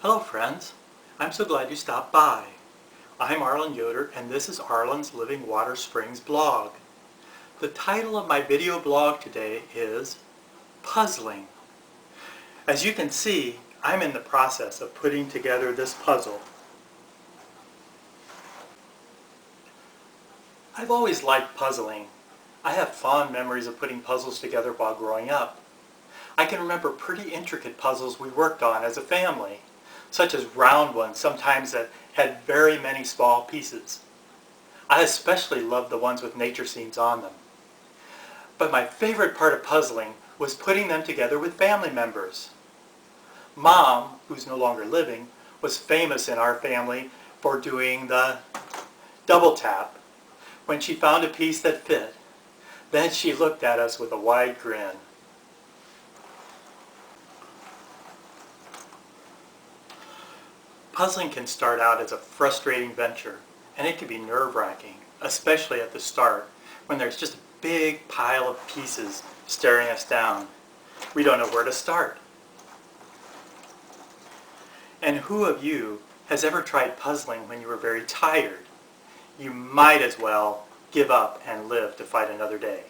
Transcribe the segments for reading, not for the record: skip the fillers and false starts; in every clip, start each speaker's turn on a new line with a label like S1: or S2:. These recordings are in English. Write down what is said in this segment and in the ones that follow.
S1: Hello friends, I'm so glad you stopped by. I'm Arlen Yoder and this is Arlen's Living Water Springs blog. The title of my video blog today is Puzzling. As you can see, I'm in the process of putting together this puzzle. I've always liked puzzling. I have fond memories of putting puzzles together while growing up. I can remember pretty intricate puzzles we worked on as a family, such as round ones sometimes that had very many small pieces. I especially loved the ones with nature scenes on them. But my favorite part of puzzling was putting them together with family members. Mom, who's no longer living, was famous in our family for doing the double tap. When she found a piece that fit, then she looked at us with a wide grin. Puzzling can start out as a frustrating venture, and it can be nerve-wracking, especially at the start, when there's just a big pile of pieces staring us down. We don't know where to start. And who of you has ever tried puzzling when you were very tired? You might as well give up and live to fight another day.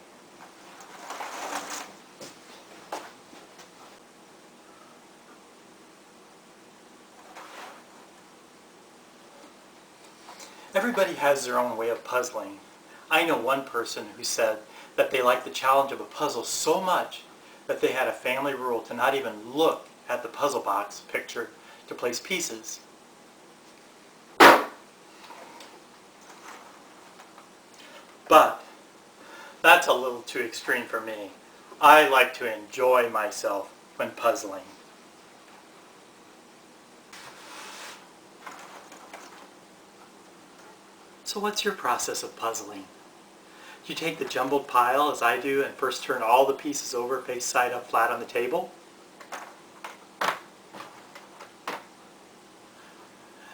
S1: Everybody has their own way of puzzling. I know one person who said that they liked the challenge of a puzzle so much that they had a family rule to not even look at the puzzle box picture to place pieces. But that's a little too extreme for me. I like to enjoy myself when puzzling. So what's your process of puzzling? Do you take the jumbled pile, as I do, and first turn all the pieces over face side up flat on the table?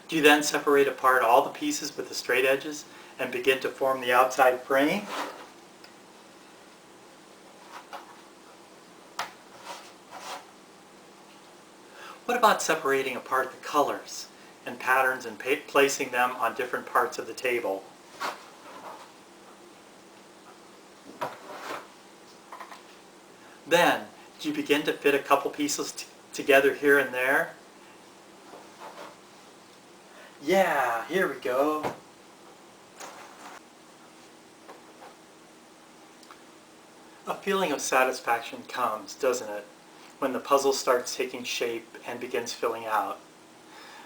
S1: Do you then separate apart all the pieces with the straight edges and begin to form the outside frame? What about separating apart the colors and patterns and placing them on different parts of the table? Then, do you begin to fit a couple pieces together here and there? Yeah, here we go. A feeling of satisfaction comes, doesn't it, when the puzzle starts taking shape and begins filling out.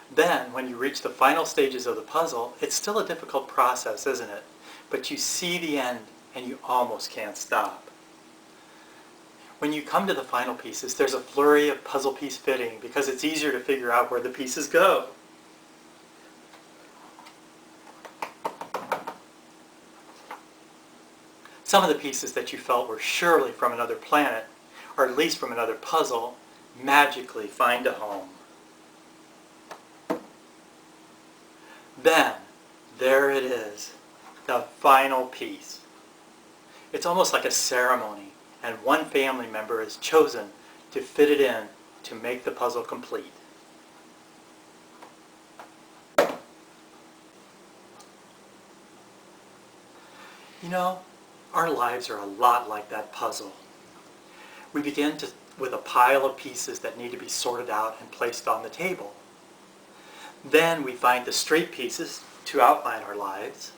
S1: Then, when you reach the final stages of the puzzle, it's still a difficult process, isn't it? But you see the end and you almost can't stop. When you come to the final pieces, there's a flurry of puzzle piece fitting because it's easier to figure out where the pieces go. Some of the pieces that you felt were surely from another planet, or at least from another puzzle, magically find a home. Then, there it is, the final piece. It's almost like a ceremony, and one family member is chosen to fit it in to make the puzzle complete. You know, our lives are a lot like that puzzle. We begin with a pile of pieces that need to be sorted out and placed on the table. Then we find the straight pieces to outline our lives.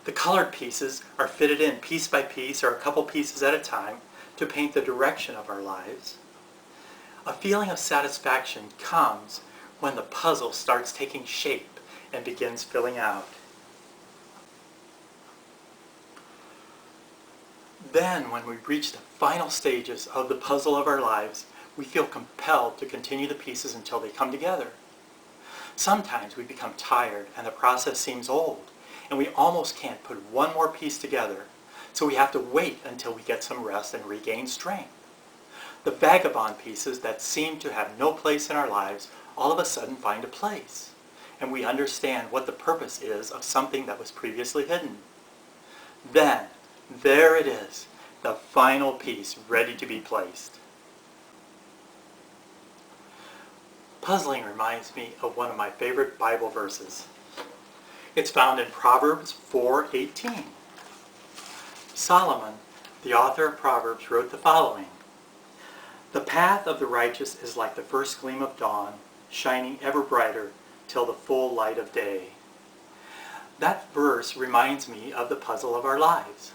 S1: The colored pieces are fitted in piece by piece or a couple pieces at a time to paint the direction of our lives. A feeling of satisfaction comes when the puzzle starts taking shape and begins filling out. Then, when we reach the final stages of the puzzle of our lives, we feel compelled to continue the pieces until they come together. Sometimes we become tired and the process seems old, and we almost can't put one more piece together, so we have to wait until we get some rest and regain strength. The vagabond pieces that seem to have no place in our lives all of a sudden find a place, and we understand what the purpose is of something that was previously hidden. Then, there it is, the final piece ready to be placed. Puzzling reminds me of one of my favorite Bible verses. It's found in Proverbs 4:18. Solomon, the author of Proverbs, wrote the following: "The path of the righteous is like the first gleam of dawn, shining ever brighter till the full light of day." That verse reminds me of the puzzle of our lives.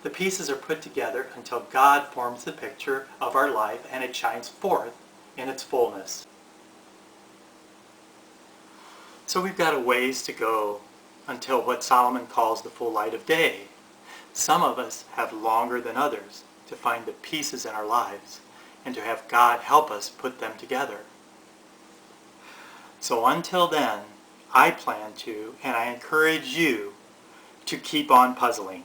S1: The pieces are put together until God forms the picture of our life and it shines forth in its fullness. So we've got a ways to go until what Solomon calls the full light of day. Some of us have longer than others to find the pieces in our lives and to have God help us put them together. So until then, I plan to, and I encourage you to keep on puzzling.